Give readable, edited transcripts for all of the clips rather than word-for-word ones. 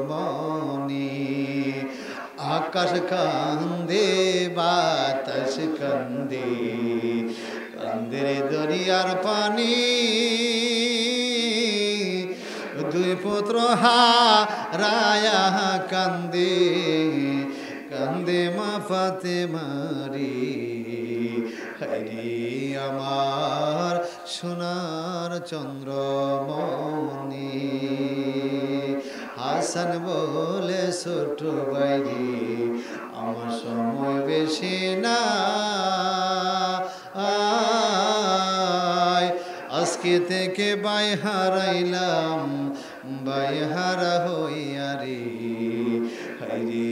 মনি আকাশ কান্দে বাতাস কান্দে কান্দে রে দরিয়ার পানি দুই পুত্র হারায়া কান্দে কান্দে মা ফাতেমারি হরি আমার সোনার চন্দ্রমণি হাসান বলে ছোট বাইরে আমার সময় বেশি না আজকে থেকে বাই হারাইলাম বাই হারা হইয়া রে হরি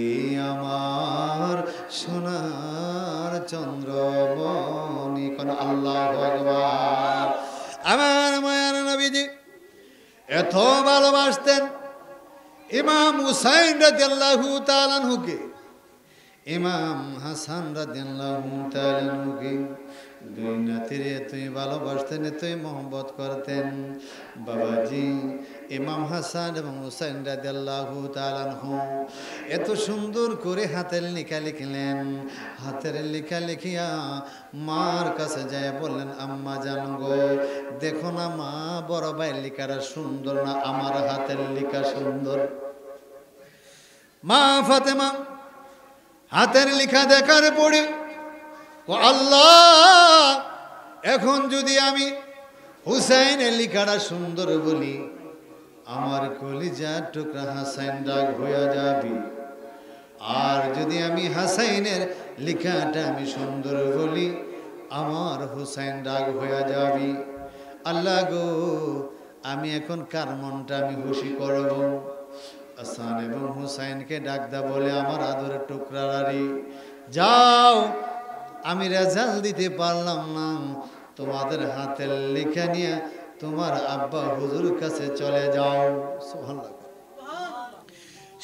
আমার সোনার চন্দ্রমণি কোন আল্লাহু আকবার। আমার মায়ার নবীজি এত ভালোবাসতেন ইমাম হুসাইন রাদিয়াল্লাহু তাআলা আনহুকে, ইমাম হাসান রাদিয়াল্লাহু তাআলা আনহুকে। দুই নাতির এতই ভালোবাসতেন, এতই মহব্বত করতেন। বাবাজি ইমাম হাসান এবং হুসাইন রাদিয়াল্লাহু তাআলা আনহু এত সুন্দর করে হাতের লেখা লিখলেন। হাতের লেখা লিখিয়া মার কাছে যায় বললেন, আম্মা জান গো, দেখো না মা, বড় ভাইয়ের লেখাটা সুন্দর না, আমার হাতের লেখা সুন্দর। মা ফাতেমা হাতের লেখা দেখার পরে ও আল্লাহ, এখন যদি আমি হুসাইনের লেখাটা সুন্দর বলি, আমার কলিজার টুকরা হাসাইন রাগ হয়ে যাবে। আর যদি আমি হাসাইনের লেখাটা আমি সুন্দর বলি, আমার হুসাইন রাগ হয়ে যাবে। আল্লাহ গো, আমি এখন কার মনটা আমি খুশি করব? হাসান এবং হুসাইনকে ডাকদা বলে, আমার আদরের টুকরারি, যাও, আমি রেজাল্ট দিতে পারলাম না, তোমাদের হাতের লেখা নিয়ে তোমার আব্বা হুজুর কাছে চলে যাও। সুবহানাল্লাহ।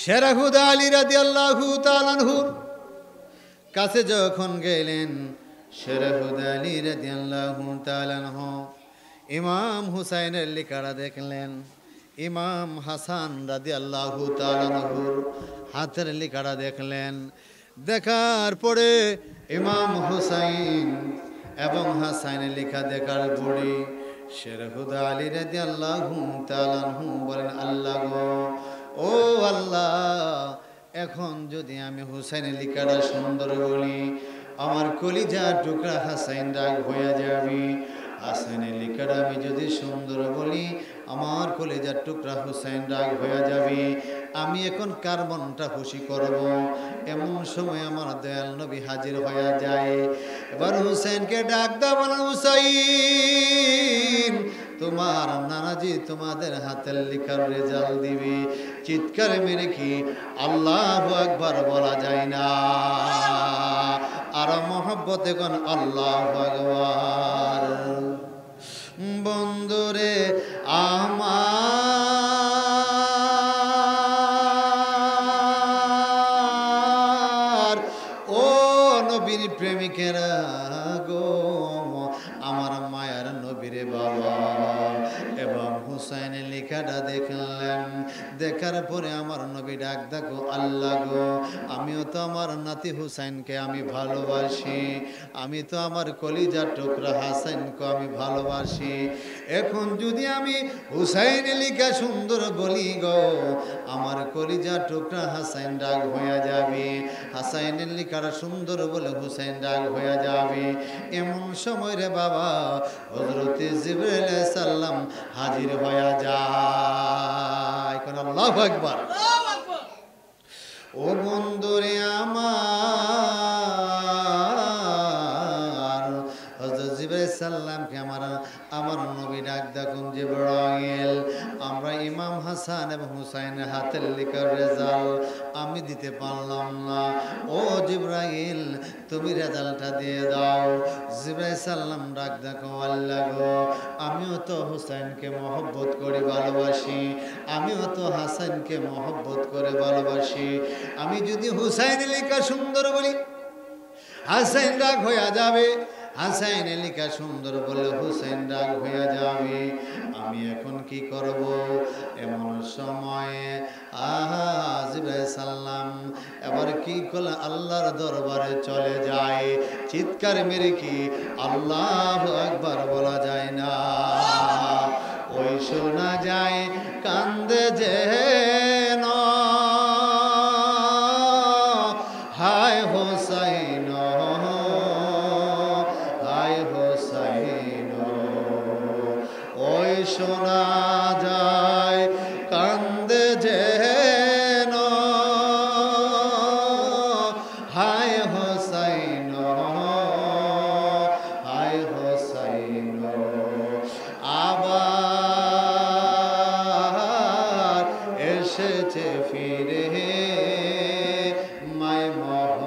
শেরাহুদা আলী রাদিয়াল্লাহু তাআলা আনহুর কাছে যখন গেলেন, শেরাহুদা আলী রাদিয়াল্লাহু তাআলা আনহু ইমাম হুসাইনের লেখাটা দেখলেন। ইমাম হাসান রাদিয়াল্লাহু তাআলা আনহুর হাতের লেখাটা দেখলেন। দেখার পরে ইমাম হুসাইন এবং হাসাইনের লেখা দেখার পরে শেরহুদা আলী রাদিয়াল্লাহু তাআলা আনহু বলেন, আল্লাহ গো, ও আল্লাহ, এখন যদি আমি হুসাইনের লেখাটা সুন্দর বলি, আমার কলিজা টুকরা হাসাইন রাগ হয়ে যাবে। হাসাইনের লেখাটা আমি যদি সুন্দর বলি, আমার কলিজার টুকরা হুসাইন রাগ হয়ে যাবে। আমি এখন কার মনটা খুশি করব? এমন সময় আমার দয়াল নবী হাজির হয়ে যায়। এবার হুসাইনকে ডাক দাও, বলেন, হুসাইন, তোমার নানাজি তোমাদের হাতের লেখার রেজাল্ট দিবে। চিৎকার মেরে কি আল্লাহু আকবার বলা যায় না? আর মহব্বতে কোন আল্লাহু আকবার। বন্ধুরে আমার, ও নবীর প্রেমিকেরা গো, আমার মায়ার নবীরে বাবা, এবং হুসাইনের লেখাটা দেখলেন। দেখার পরে আমার নবী ডাক দেখো, আল্লাহ গো, আমিও তো আমার নাতি হুসাইনকে আমি ভালোবাসি, আমি তো আমার কলিজার টুকরা হাসাইনকে আমি ভালোবাসি। এখন যদি আমি হুসাইনের লেখা সুন্দর বলি গো, আমার কলিজার টুকরা হাসাইন রাগ হয়ে যাবে। হাসাইনের লেখাটা সুন্দর বলে হুসাইন রাগ হয়ে যাবে। এমন সময় রে বাবা হযরত জিবরাইল আলাইহিস সালাম হাজির হয়ে যায়। কোন আল্লাহু আকবার। ও বন্ধুরে আমার, হযরত জিবরাইল সাল্লামকে আমার নবী ডাক দেখুন, জিবরাইল, আমরা ইমাম হাসান এবং হুসাইনের হাতের লেখার রেজাল্ট আমি দিতে পারলাম না। ও জিবরাইল, তুমি রেজাল্টটা দিয়ে দাও। জিবরাইল সাল্লাম ডাক দেখো, আল্লাহ গো, আমিও তো হুসাইনকে মহব্বত করে ভালোবাসি, আমিও তো হাসানকে মহব্বত করে ভালোবাসি। আমি যদি হুসাইনের লেখা সুন্দর বলি, হাসাইন রাগ হয়ে যাবে। হাসাইনের লেখা সুন্দর বলে হুসাইন রাগ হয়ে যাবে। আমি এখন কি করব? এমন সময়ে কি করলে আল্লাহর দরবারে চলে যায়। চিৎকার মেরে কি আল্লাহু আকবার বলা যায় না? ওই শোনা যায় কান্দে যেন হায় হোসাইন, হায় হোসাইন। ওই শোনা যায় কান্দে যেন হায় হোসাইন, হায় হোসাইন। আবার এসেছে ফিরে মায় মোহন